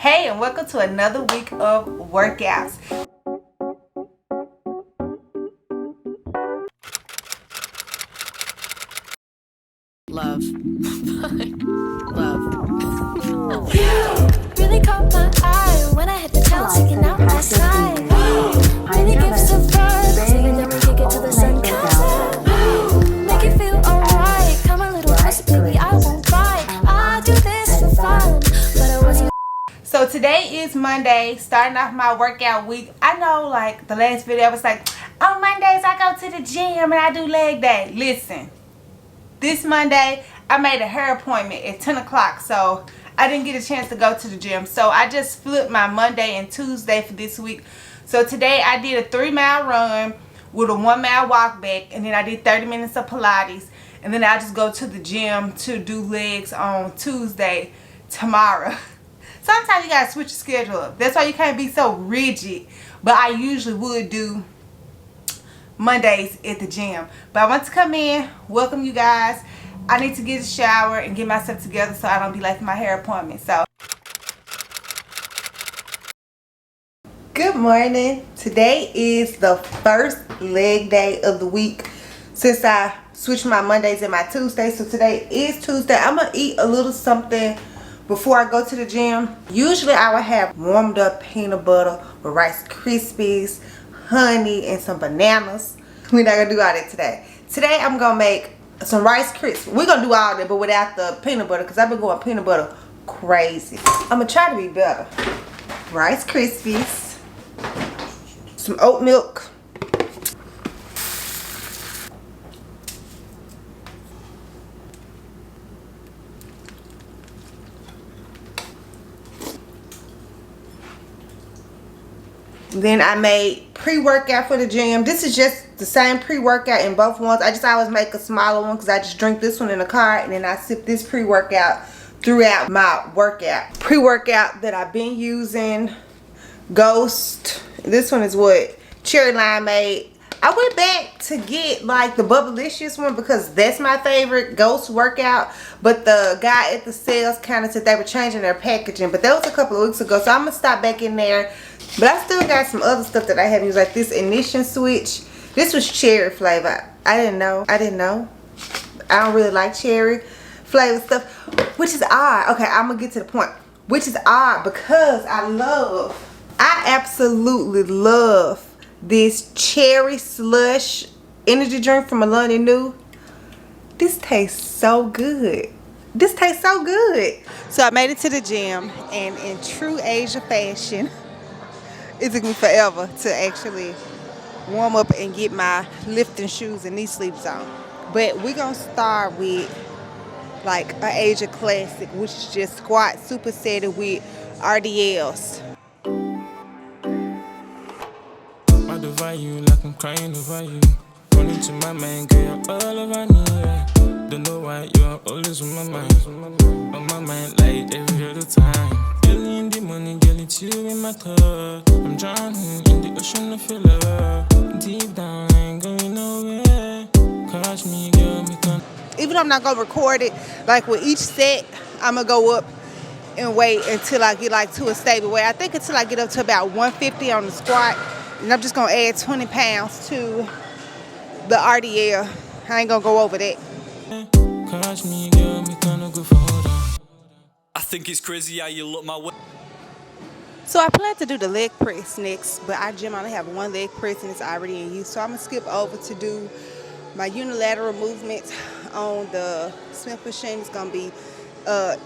Hey, and welcome to another week of workouts. Love. Love. Really caught my eye when I hit the town singing out my side. Really gives a vibe, singing then we kick it till the sun comes up. Make it feel alright, come a little closer, baby, I won't bite. I do this for fun, but I was. So today is Monday, starting off my workout week. I know, like the last video I was like, on Mondays I go to the gym and I do leg day. Listen, this Monday I made a hair appointment at 10 o'clock, so I didn't get a chance to go to the gym. So I just flipped my Monday and Tuesday for this week. So today I did a 3-mile run with a 1-mile walk back, and then I did 30 minutes of Pilates, and then I just go to the gym to do legs on Tuesday tomorrow. Sometimes you gotta switch your schedule up. That's why you can't be so rigid. But I usually would do Mondays at the gym. But I want to come in, welcome you guys. I need to get a shower and get myself together so I don't be late for my hair appointment. So, good morning. Today is the first leg day of the week since I switched my Mondays and my Tuesdays. So today is Tuesday. I'm gonna eat a little something before I go to the gym. Usually I would have warmed up peanut butter with Rice Krispies, honey, and some bananas. We're not gonna do all that today. Today I'm gonna make some Rice Krispies. We're gonna do all that, but without the peanut butter, because I've been going peanut butter crazy. I'm gonna try to be better. Rice Krispies, some oat milk, then I made pre-workout for the gym. This is just the same pre-workout in both ones. I just always make a smaller one because I just drink this one in the car, and then I sip this pre-workout throughout my workout. Pre-workout that I've been using, Ghost. This one is what? Cherry Limeade. I went back to get like the Bubblicious one because that's my favorite Ghost workout, but the guy at the sales counter said they were changing their packaging, but that was a couple of weeks ago, so I'm gonna stop back in there. But I still got some other stuff that I haven't used, like this Ignition Switch. This was cherry flavor. I didn't know. I don't really like cherry flavor stuff, which is odd. Okay, I'm gonna get to the point. Which is odd because I absolutely love this cherry slush energy drink from Melania New. This tastes so good. This tastes so good. So I made it to the gym, and in true Asia fashion, it took me forever to actually warm up and get my lifting shoes and knee sleeves on. But we're gonna start with like an Asia classic, which is just squat supersetted with RDLS. You like I'm crying over you. Running to my mind, girl, you're all over me. Yeah. Don't know why you're always on my mind. On my mind, like every other time. Early in the morning, girl, it's you in my thought. I'm drowning in the ocean of your love. Deep down, I ain't going nowhere. Catch me, girl, me come. Even though I'm not gonna record it, like with each set, I'm gonna go up and wait until I get like to a stable weight. I think until I get up to about 150 on the squat. And I'm just going to add 20 pounds to the RDL. I ain't going to go over that. I think it's crazy how you look my way. So I plan to do the leg press next, but our gym only have one leg press and it's already in use. So I'm going to skip over to do my unilateral movements on the Smith machine. It's going to be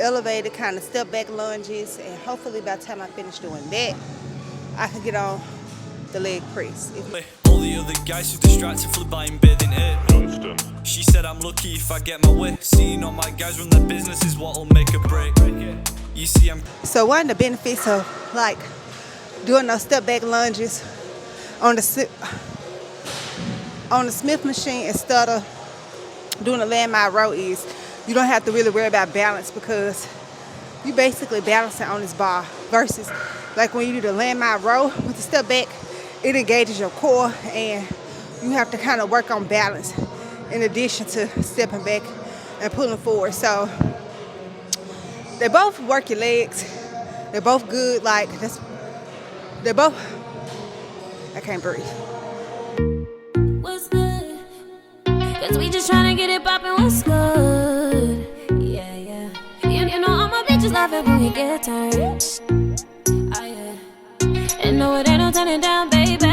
elevated kind of step back lunges. And hopefully by the time I finish doing that, I can get on the leg press. All the other guys who distracted for buying bathing it. She said I'm lucky if I get my way. Seeing all my guys run their business is what'll make a break. You see, so one of the benefits of like doing those step back lunges on the Smith machine instead of doing a landmine row is you don't have to really worry about balance because you basically balancing on this bar versus like when you do the landmine row with the step back, it engages your core and you have to kind of work on balance in addition to stepping back and pulling forward. So they both work your legs. They're both good. Like, they're both, I can't breathe. What's good? Cause we just tryna get it poppin', what's good? Yeah, yeah. You know all my bitches love it when we get turned. Oh, yeah. And no, it ain't no turning down, baby.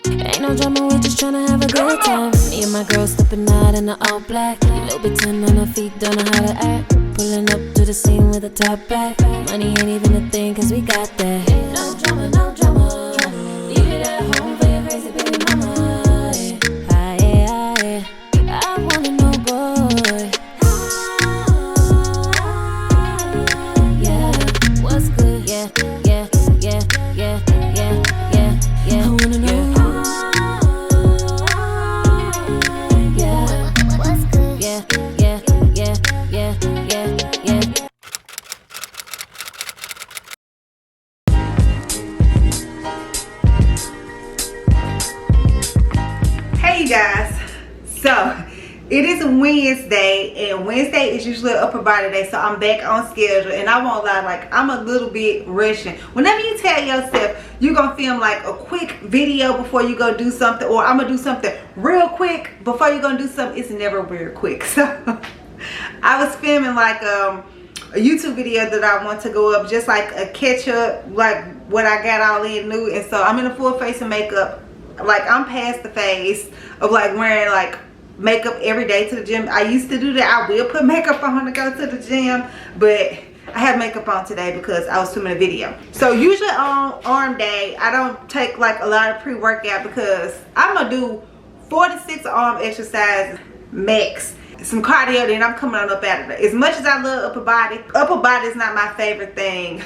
Ain't no drama, we just tryna have a good time. Me and my girl stepping out in the all black. Little bit 10 on her feet, don't know how to act. Pulling up to the scene with a top back. Money ain't even a thing, cause we got that. No drama, no drama. Leave it at home for your crazy baby mama. Yeah, I wanna know, boy. Yeah, what's good? Yeah. I wanna know. Hey you guys, so it is a Wednesday, and Wednesday is usually an upper body day, so I'm back on schedule. And I won't lie, like, I'm a little bit rushing. Whenever you tell yourself you're gonna film like a quick video before you go do something, or I'm gonna do something real quick before you're gonna do something, it's never real quick. So I was filming like a YouTube video that I want to go up, just like a catch up, like what I got all in new. And so I'm in a full face of makeup. Like, I'm past the phase of like wearing like makeup every day to the gym. I used to do that. I will put makeup on to go to the gym, but I have makeup on today because I was filming a video. So usually on arm day, I don't take like a lot of pre-workout because I'm gonna do 4 to 6 arm exercises max. Some cardio, then I'm coming on up out of it. As much as I love upper body is not my favorite thing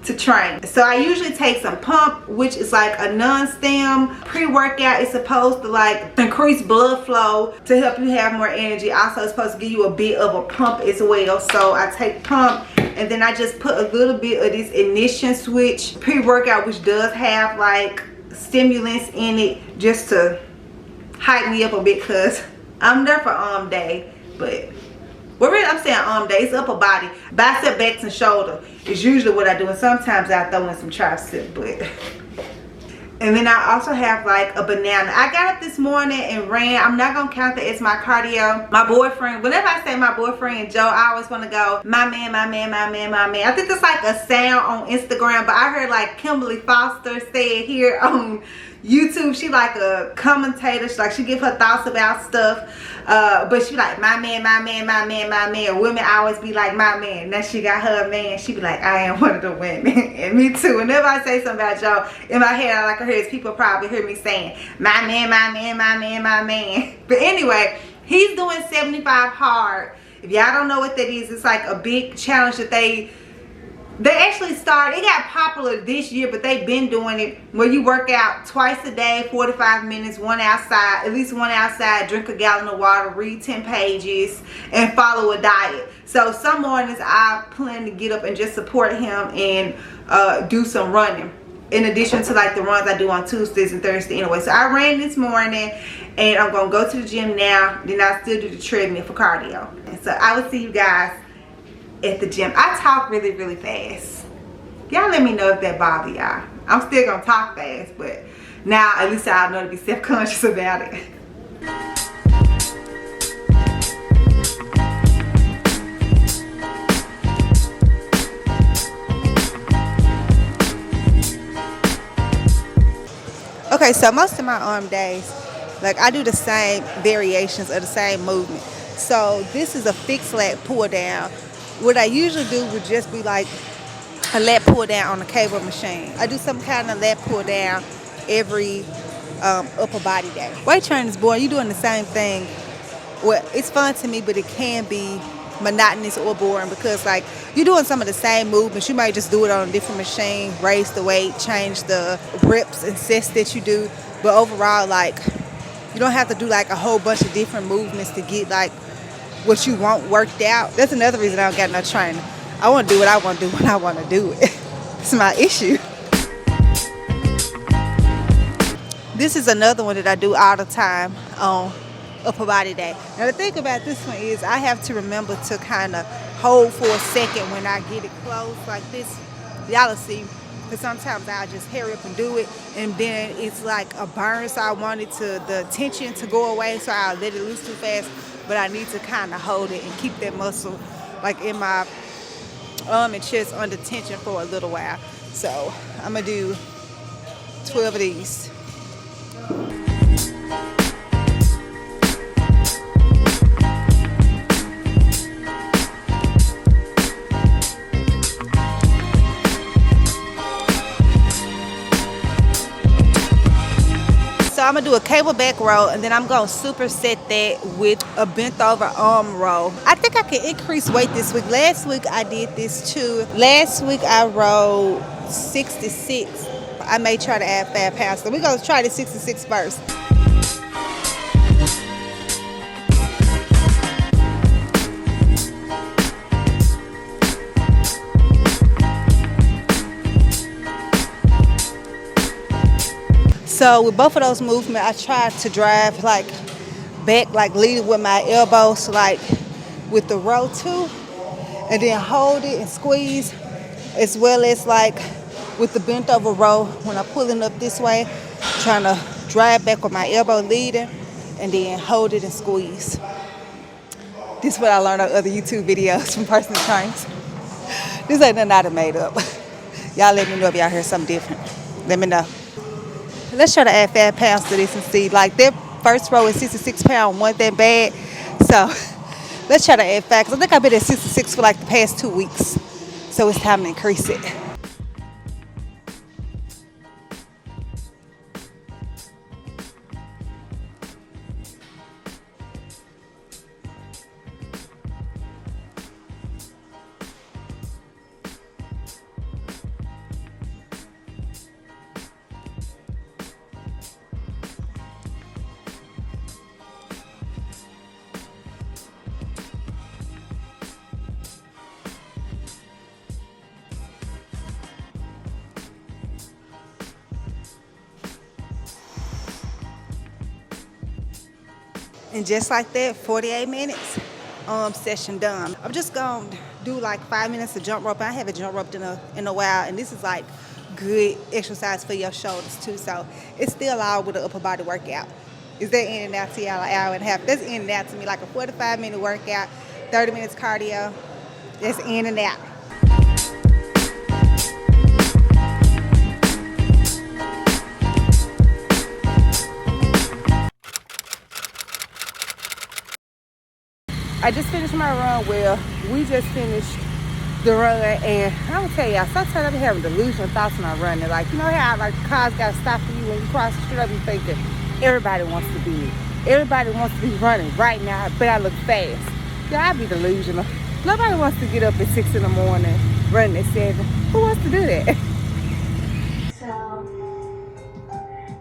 to train. So I usually take some pump, which is like a non-stem pre-workout. It's supposed to like increase blood flow to help you have more energy. Also, it's supposed to give you a bit of a pump as well. So I take pump, and then I just put a little bit of this ignition switch pre-workout, which does have like stimulants in it, just to hype me up a bit, because I'm there for arm day. But well, really, I'm saying arm day. It's upper body. Bicep, backs, and shoulder is usually what I do. And sometimes I throw in some tricep, but. And then I also have like a banana. I got up this morning and ran. I'm not gonna count that as my cardio. My boyfriend, whenever I say my boyfriend Joe, I always want to go, my man, my man, my man, my man. I think that's like a sound on Instagram, but I heard like Kimberly Foster say it here on YouTube. She like a commentator. She give her thoughts about stuff. But she like, my man, my man, my man, my man. Women always be like, my man. Now she got her man. She be like, I am one of the women. And me too. Whenever I say something about Joe, in my head, all I can hear is people probably hear me saying, my man, my man, my man, my man. But anyway, he's doing 75 hard. If y'all don't know what that is, it's like a big challenge that they actually started. It got popular this year, but they've been doing it where you work out twice a day, 45 minutes, one outside, at least one outside, drink a gallon of water, read 10 pages, and follow a diet. So some mornings I plan to get up and just support him and do some running, in addition to like the runs I do on Tuesdays and Thursdays anyway. So I ran this morning, and I'm gonna go to the gym now. Then I still do the treadmill for cardio. And so I will see you guys at the gym. I talk really, really fast. Y'all let me know if that bother y'all. I'm still gonna talk fast, but now at least I'll know to be self-conscious about it. Okay, so most of my arm days, like, I do the same variations of the same movement. So this is a fixed lat pull down. What I usually do would just be like a lat pull down on a cable machine. I do some kind of lat pull down every upper body day. Weight training is boring. You're doing the same thing. Well, it's fun to me, but it can be monotonous or boring because like you're doing some of the same movements. You might just do it on a different machine, raise the weight, change the reps and sets that you do. But overall, like, you don't have to do like a whole bunch of different movements to get like what you want worked out. That's another reason I don't got no training. I want to do what I want to do when I want to do it. It's my issue. This is another one that I do all the time on upper body day. Now the thing about this one is I have to remember to kind of hold for a second when I get it close like this. Y'all will see. Because sometimes I just hurry up and do it, and then it's like a burn. So I wanted the tension to go away, so I let it loose too fast. But I need to kind of hold it and keep that muscle like in my arm and chest under tension for a little while. So I'm gonna do 12 of these. So I'm gonna do a cable back row, and then I'm gonna superset that with a bent over arm row. I think I can increase weight this week. Last week I did this too. Last week I rode 66. I may try to add 5 pounds. So we're gonna try the 66 first. So with both of those movements, I tried to drive like back, like lead with my elbows, like with the row too, and then hold it and squeeze, as well as like with the bent over row when I'm pulling up this way, trying to drive back with my elbow leading, and then hold it and squeeze. This is what I learned on other YouTube videos from personal trainers. This ain't nothing I done made up. Y'all let me know if y'all heard something different. Let me know. Let's try to add 5 pounds to this and see. Like that first row is 66 pounds, wasn't that bad. So let's try to add 5, because I think I've been at 66 for like the past 2 weeks. So it's time to increase it. And just like that, 48 minutes, session done. I'm just gonna do like 5 minutes of jump rope. I haven't jump roped in a while, and this is like good exercise for your shoulders too. So it's still all with an upper body workout. Is that in and out to y'all an hour and a half? That's in and out to me, like a 45-minute workout, 30 minutes cardio. That's in and out. I just finished my run. Well, we just finished the run, and I'm gonna tell y'all, sometimes I be having delusional thoughts when I'm running. Like, you know how like cars gotta stop for you when you cross the street? I be thinking everybody wants to be me. Everybody wants to be running right now, but I look fast. Yeah, I be delusional. Nobody wants to get up at 6 in the morning, running at 7. Who wants to do that? So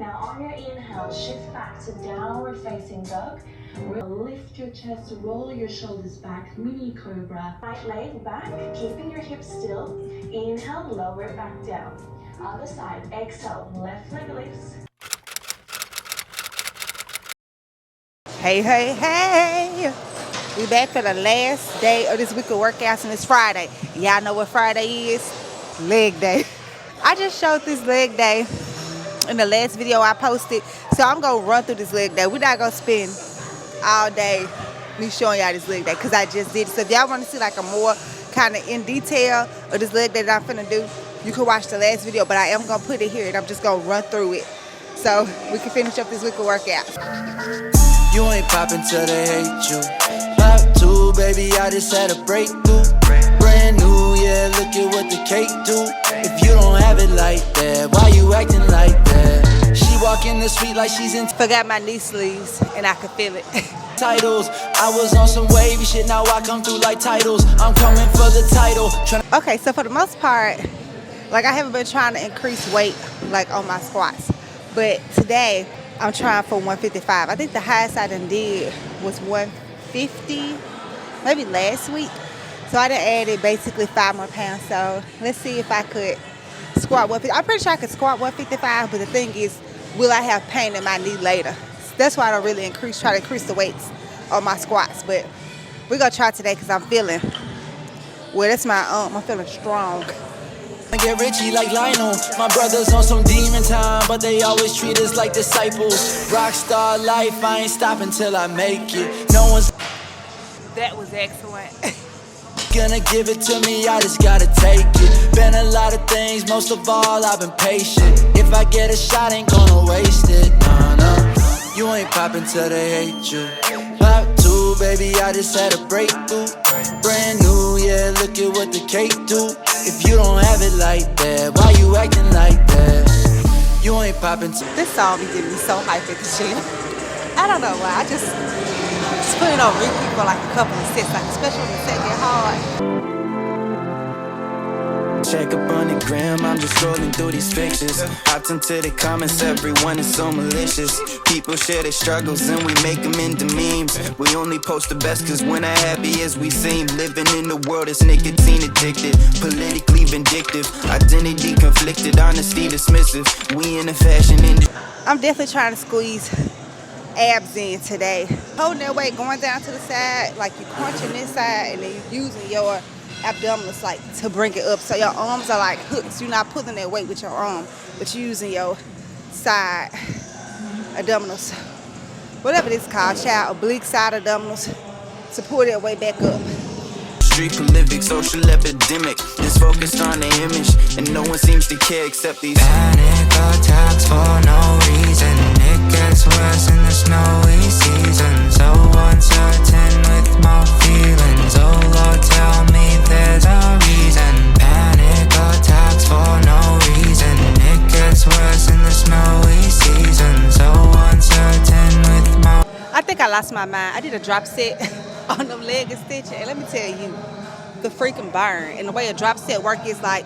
now on your inhale, shift back to downward facing dog. Lift your chest, roll your shoulders back, mini cobra. Right leg back, keeping your hips still. Inhale, lower it back down. Other side, exhale, left leg lifts. Hey, hey, hey. We back for the last day of this week of workouts, and it's Friday. Y'all know what Friday is? Leg day. I just showed this leg day in the last video I posted, so I'm gonna run through this leg day. We're not gonna spend all day me showing y'all this leg day, because I just did it. So if y'all want to see like a more kind of in detail of this leg day that I'm finna do, you can watch the last video, but I am gonna put it here and I'm just gonna run through it so we can finish up this week of workouts. You ain't poppin' till they hate you. Pop 2, baby, I just had a breakthrough. Brand new, yeah, look at what the cake do. If you don't have it like that, why you acting like that? She walk in the street like she's in Forgot my knee sleeves and I could feel it. titles. I was on some wavy shit, now I come through like titles. I'm coming for the title. Okay, so for the most part, like I haven't been trying to increase weight like on my squats, but today I'm trying for 155. I think the highest I done did was 150, maybe last week. So I done added basically 5 more pounds. So let's see if I could squat 150. I'm pretty sure I could squat 155, but the thing is, will I have pain in my knee later? That's why I don't really try to increase the weights on my squats. But we're gonna try today because I'm feeling Well, that's my I'm feeling strong. I get richy like Lionel. My brothers on some demon time, but they always treat us like disciples. Rockstar life, I ain't stopping till I make it. No one's That was excellent. gonna give it to me, I just gotta take it. Been a lot of things, most of all I've been patient. If I get a shot, ain't gonna waste it. Nah. You ain't poppin' till they hate you. Pop two, baby, I just had a breakthrough. Brand new, yeah, look at what the cake do. If you don't have it like that, why you acting like that? You ain't poppin' till This song be getting me so hyped at the gym. I don't know why. I just put it on repeat for like a couple of sets, like especially when the set get hard. check up on the gram, I'm just scrolling through these pictures. Hopped into the comments, everyone is so malicious. People share their struggles and we make them into memes. We only post the best cause we're not happy as we seem. Living in the world is nicotine addicted, politically vindictive, identity conflicted, honesty dismissive. We in the fashion industry. I'm definitely trying to squeeze abs in today. Holding that weight, going down to the side, like you're crunching this side and then you're using your abdominals like to bring it up. So your arms are like hooks. You're not pulling that weight with your arm, but you're using your side abdominals. Whatever this is called, child, oblique side abdominals to pull that weight back up. Street prolific, social epidemic is focused on the image, and no one seems to care except these panic attacks for no reason. It gets worse in the snowy season. So uncertain with my feelings. Oh Lord, tell me there's a reason. Panic attacks for no reason. It gets worse in the snowy season. So uncertain with my. I think I lost my mind. I did a drop set on them leg extension, and let me tell you, the freaking burn. And the way a drop set work is like,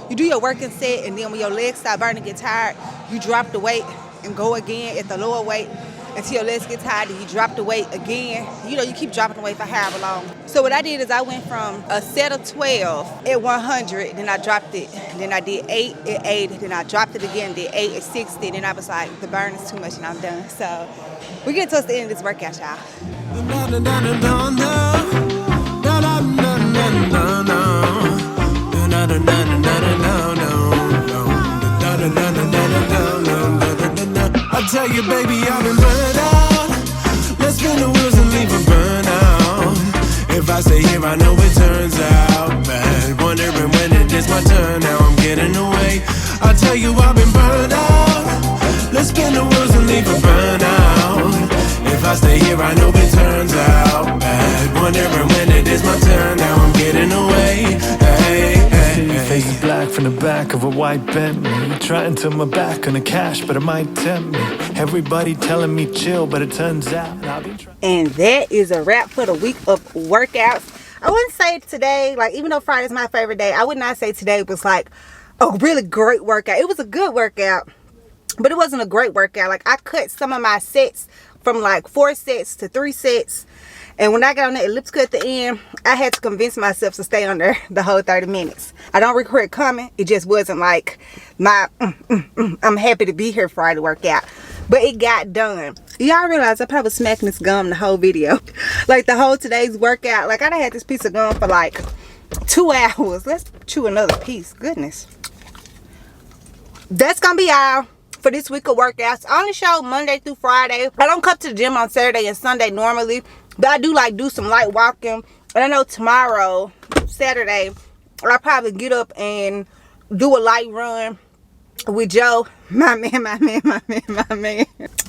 you do your working set, and then when your legs start burning, get tired, you drop the weight and go again at the lower weight until your legs get tired, and you drop the weight again. You know, you keep dropping the weight for however long. So what I did is I went from a set of 12 at 100, then I dropped it. Then I did 8 at 80, then I dropped it again, did 8 at 60, then I was like, the burn is too much and I'm done. So we get towards the end of this workout, y'all. I tell you, baby, I've been burned out. Let's spin the wheels and leave a burnout. If I stay here, I know it turns out bad. Wondering when it is my turn. Now I'm getting away. I tell you, I've been burned out. Let's spin the wheels and leave a burnout. If I stay here, I know it turns out bad. Wondering when it is my turn. Now I'm getting away. Hey, hey, hey. Face black from the back of a white Bentley. Trying to my back on the cash, but it might tempt me. Everybody telling me chill, but it turns out I'll be trying. And that is a wrap for the week of workouts. I wouldn't say today, like even though Friday's my favorite day, I would not say today was like a really great workout. It was a good workout, but it wasn't a great workout. Like I cut some of my sets from like 4 sets to 3 sets. And when I got on that elliptical at the end, I had to convince myself to stay on there the whole 30 minutes. I don't regret coming. It just wasn't like my, I'm happy to be here Friday workout. But it got done. Y'all realize I probably was smacking this gum the whole video. Like the whole today's workout. Like I done had this piece of gum for like 2 hours. Let's chew another piece. Goodness. That's going to be all for this week of workouts. I only show Monday through Friday. I don't come to the gym on Saturday and Sunday normally. But I do like do some light walking. And I know tomorrow, Saturday, I'll probably get up and do a light run with Joe. My man.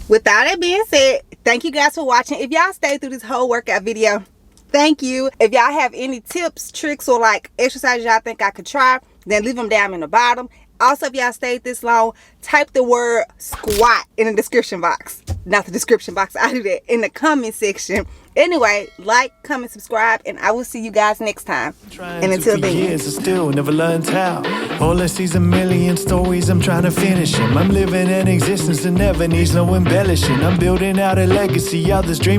With all that being said, thank you guys for watching. If y'all stayed through this whole workout video, thank you. If y'all have any tips, tricks, or like exercises y'all think I could try, then leave them down in the bottom. Also, if y'all stayed this long, type the word squat in the description box. Not the description box, I do that in the comment section. Anyway, like, comment, subscribe, and I will see you guys next time. And until then, years I still never learned how. All I see is a million stories, I'm trying to finish them. I'm living an existence that never needs no embellishing. I'm building out a legacy, others dream of